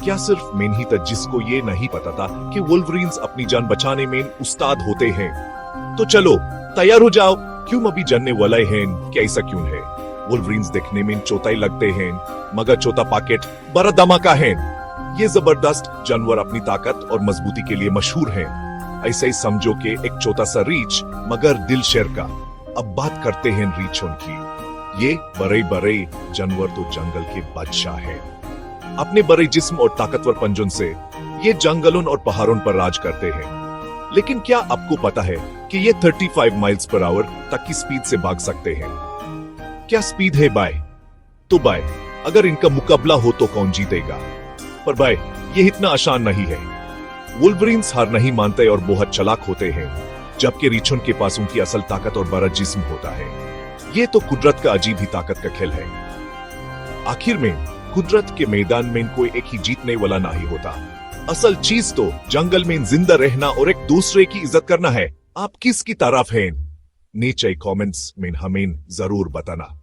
क्या सिर्फ मेन ही था जिसको ये नहीं पता था कि वुल्वरीन्स अपनी जान बचाने में उस्ताद होते हैं? तो चलो तैयार हो जाओ, क्यों अभी जानने वाला है कि ऐसा क्यों है। वुल्वरीन्स देखने में चौथाई लगते हैं, मगर चौथा पॉकेट बड़ा धमाका है। ये जबरदस्त जानवर अपनी ताकत और मजबूती के लिए मशहूर हैं। ऐसा ही समझो कि एक छोटा सा रीछ मगर दिल शेर का। अब बात करते हैं रीछों की। ये बड़े बड़े जानवर तो जंगल के बादशाह हैं। अपने बड़े जिस्म और ताकतवर पंजों से ये जंगलों और पहाड़ों पर राज करते हैं। लेकिन क्या आपको पता है कि ये 35 माइल्स पर आवर तक की स्पीड से भाग सकते हैं? क्या स्पीड है बाय? तो बाय, अगर इनका मुकाबला हो तो कौन जीतेगा? पर बाय, ये इतना आसान नहीं है। वुल्वरीन्स हार नहीं मानते और बहुत चालाक होते हैं, जबकि रीछों के पास उनकी असल ताकत और बड़ा जिस्म होता है। ये तो कुदरत का अजीब ही ताकत का खेल है। आखिर में कुदरत के मैदान में कोई एक ही जीतने वाला नहीं होता। असल चीज तो जंगल में जिंदा रहना और एक दूसरे की इज्जत करना है। आप किसकी तरफ हैं? नीचे कमेंट्स में हमें जरूर बताना।